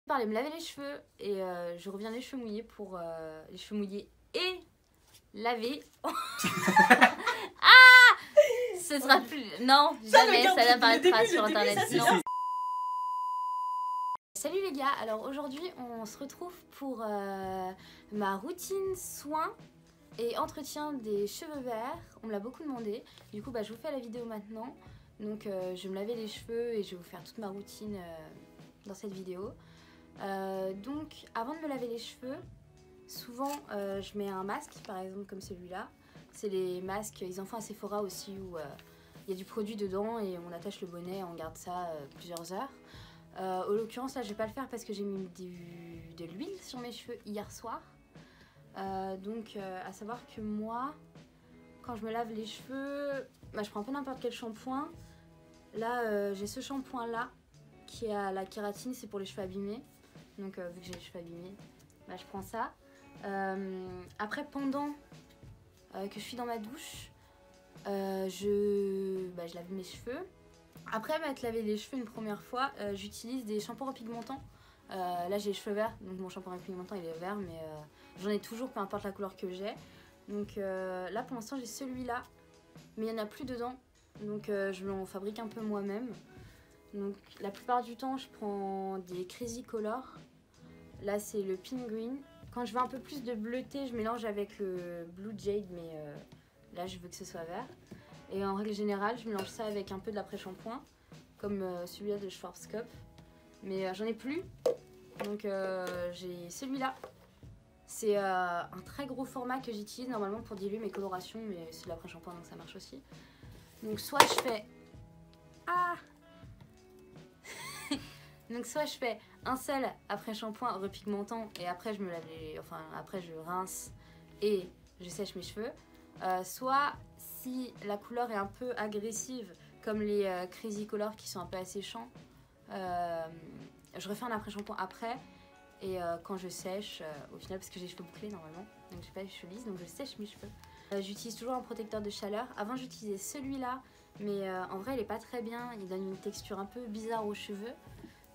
Parler me laver les cheveux et je reviens les cheveux mouillés pour les cheveux mouillés et laver. Ah, ce sera plus. Non, jamais ça n'apparaîtra sur internet. Non. Salut les gars, alors aujourd'hui on se retrouve pour ma routine soins et entretien des cheveux verts. On me l'a beaucoup demandé, du coup je vous fais la vidéo maintenant. Donc je vais me laver les cheveux et je vais vous faire toute ma routine dans cette vidéo. Donc avant de me laver les cheveux, souvent je mets un masque, par exemple comme celui-là. C'est les masques, ils en font à Sephora aussi où il y a du produit dedans et on attache le bonnet et on garde ça plusieurs heures. En l'occurrence là je vais pas le faire parce que j'ai mis de l'huile sur mes cheveux hier soir. Donc à savoir que moi quand je me lave les cheveux, je prends un peu n'importe quel shampoing. Là j'ai ce shampoing là qui a la kératine, c'est pour les cheveux abîmés. Donc vu que j'ai les cheveux abîmés, je prends ça. Après pendant que je suis dans ma douche, je lave mes cheveux. Après m'être lavé les cheveux une première fois, j'utilise des shampoings repigmentants. Là j'ai les cheveux verts, donc mon shampoing repigmentant il est vert, mais j'en ai toujours, peu importe la couleur que j'ai. Donc là pour l'instant j'ai celui-là, mais il n'y en a plus dedans, donc je l'en fabrique un peu moi-même. Donc la plupart du temps je prends des Crazy Color. Là c'est le Pink Green. Quand je veux un peu plus de bleuté, je mélange avec le Blue Jade, mais là je veux que ce soit vert. Et en règle générale, je mélange ça avec un peu de l'après-shampoing, comme celui-là de Schwarzkopf. Mais j'en ai plus, donc j'ai celui-là. C'est un très gros format que j'utilise normalement pour diluer mes colorations, mais c'est de l'après-shampoing donc ça marche aussi. Donc soit je fais... Ah donc soit je fais un seul après-shampoing repigmentant et après je me lave les... Enfin après je rince et je sèche mes cheveux. Soit si la couleur est un peu agressive comme les Crazy Color qui sont un peu asséchants, je refais un après-shampoing après et quand je sèche, au final parce que j'ai les cheveux bouclés normalement, donc j'ai pas les cheveux lisses donc je sèche mes cheveux. J'utilise toujours un protecteur de chaleur. Avant j'utilisais celui-là mais en vrai il est pas très bien, il donne une texture un peu bizarre aux cheveux.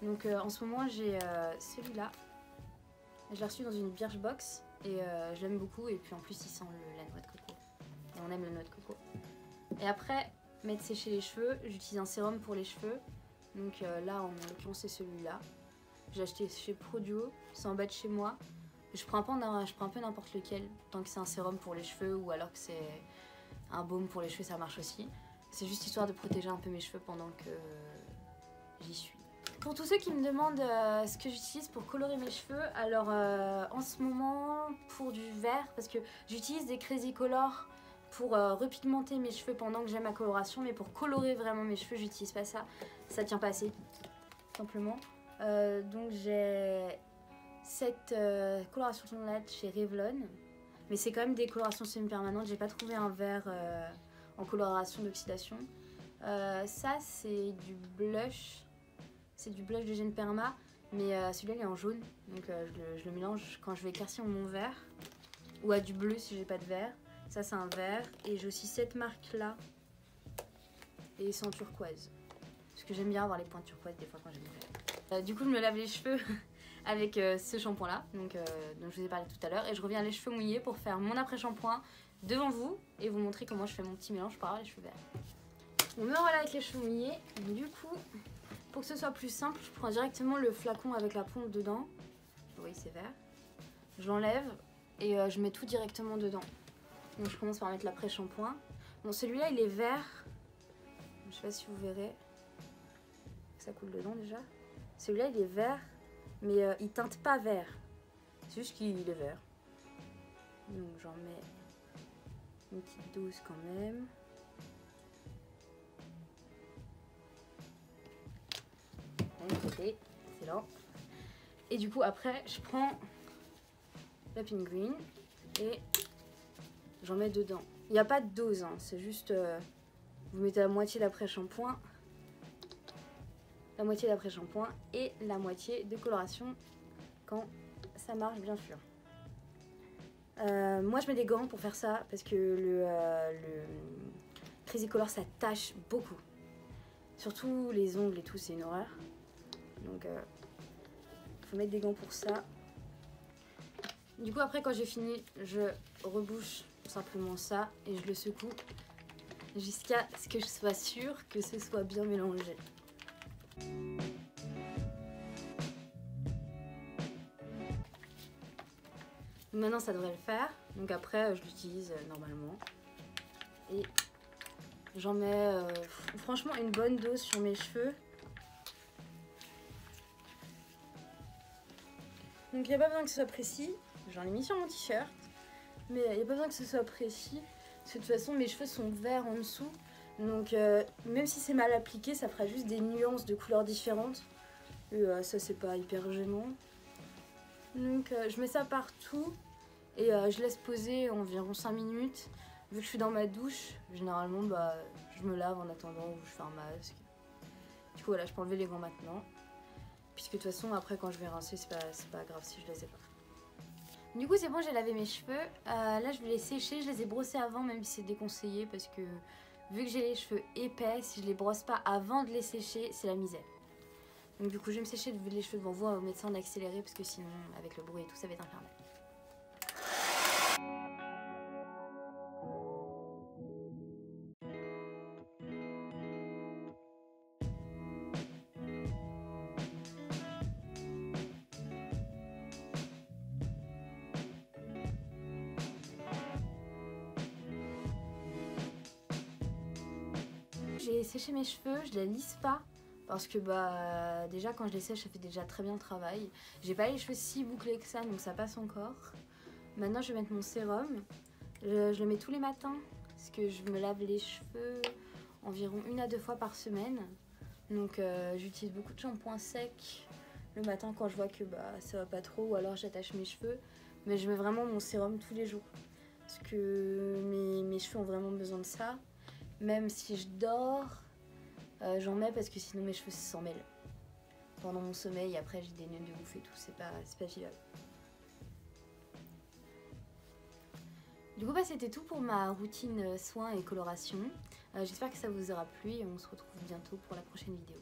Donc en ce moment j'ai celui-là, je l'ai reçu dans une Birchbox et je l'aime beaucoup et puis en plus il sent la noix de coco. Et on aime la noix de coco. Et après, mettre sécher les cheveux, j'utilise un sérum pour les cheveux. Donc là, en l'occurrence, c'est celui-là. J'ai acheté chez Produo, c'est en bas de chez moi. Je prends un peu n'importe lequel, tant que c'est un sérum pour les cheveux ou alors que c'est un baume pour les cheveux, ça marche aussi. C'est juste histoire de protéger un peu mes cheveux pendant que j'y suis. Pour tous ceux qui me demandent ce que j'utilise pour colorer mes cheveux, alors en ce moment pour du vert, parce que j'utilise des Crazy Color pour repigmenter mes cheveux pendant que j'ai ma coloration, mais pour colorer vraiment mes cheveux j'utilise pas ça, ça tient pas assez, simplement. Donc j'ai cette coloration là chez Revlon, mais c'est quand même des colorations semi-permanentes, j'ai pas trouvé un vert en coloration d'oxydation. Ça c'est du blush. C'est du blush de Gen Perma, mais celui-là il est en jaune, donc je le mélange quand je vais éclaircir mon vert, ou à du bleu si j'ai pas de vert. Ça c'est un vert, et j'ai aussi cette marque là, et c'est en turquoise, parce que j'aime bien avoir les points turquoise des fois quand j'aime le vert. Du coup je me lave les cheveux avec ce shampoing là, donc je vous ai parlé tout à l'heure, et je reviens les cheveux mouillés pour faire mon après-shampoing devant vous, et vous montrer comment je fais mon petit mélange pour avoir les cheveux verts. On me revoilà avec les cheveux mouillés, et du coup... Pour que ce soit plus simple, je prends directement le flacon avec la pompe dedans. Vous voyez, c'est vert. Je l'enlève et je mets tout directement dedans. Donc je commence par mettre l'après-shampoing. Bon, celui-là, il est vert. Je sais pas si vous verrez. Ça coule dedans déjà. Celui-là, il est vert, mais il teinte pas vert. C'est juste qu'il est vert. Donc j'en mets une petite dose quand même. Côté, excellent. Et du coup après je prends la Pink Green et j'en mets dedans. Il n'y a pas de dose, hein, c'est juste vous mettez la moitié d'après-shampoing, et la moitié de coloration quand ça marche bien sûr. Moi je mets des gants pour faire ça parce que le Crazy Color ça tâche beaucoup. Surtout les ongles et tout, c'est une horreur. Donc faut mettre des gants pour ça. Du coup après quand j'ai fini, je rebouche simplement ça et je le secoue jusqu'à ce que je sois sûre que ce soit bien mélangé. Maintenant ça devrait le faire, donc après je l'utilise normalement. Et j'en mets franchement une bonne dose sur mes cheveux. Donc il n'y a pas besoin que ce soit précis, j'en ai mis sur mon t-shirt, mais il n'y a pas besoin que ce soit précis, parce que de toute façon mes cheveux sont verts en dessous, donc même si c'est mal appliqué, ça fera juste des nuances de couleurs différentes, et ça c'est pas hyper gênant. Donc je mets ça partout, et je laisse poser environ 5 minutes. Vu que je suis dans ma douche, généralement bah, je me lave en attendant ou je fais un masque. Du coup voilà, je peux enlever les gants maintenant. Puisque de toute façon après quand je vais rincer c'est pas grave si je les ai pas. Du coup c'est bon, j'ai lavé mes cheveux. Là je vais les sécher, je les ai brossés avant même si c'est déconseillé parce que vu que j'ai les cheveux épais, si je les brosse pas avant de les sécher c'est la misère. Donc du coup je vais me sécher les cheveux devant vous au médecin d'accélérer parce que sinon avec le bruit et tout ça va être infernal. J'ai séché mes cheveux, je les lisse pas parce que bah déjà quand je les sèche ça fait déjà très bien le travail. J'ai pas les cheveux si bouclés que ça donc ça passe encore. Maintenant je vais mettre mon sérum, je le mets tous les matins parce que je me lave les cheveux environ 1 à 2 fois par semaine. Donc j'utilise beaucoup de shampoing sec le matin quand je vois que bah, ça va pas trop ou alors j'attache mes cheveux. Mais je mets vraiment mon sérum tous les jours parce que mes cheveux ont vraiment besoin de ça. Même si je dors, j'en mets parce que sinon mes cheveux s'en mêlent. Pendant mon sommeil, après j'ai des nœuds de ouf et tout, c'est pas vivable. Du coup bah, c'était tout pour ma routine soins et coloration. J'espère que ça vous aura plu et on se retrouve bientôt pour la prochaine vidéo.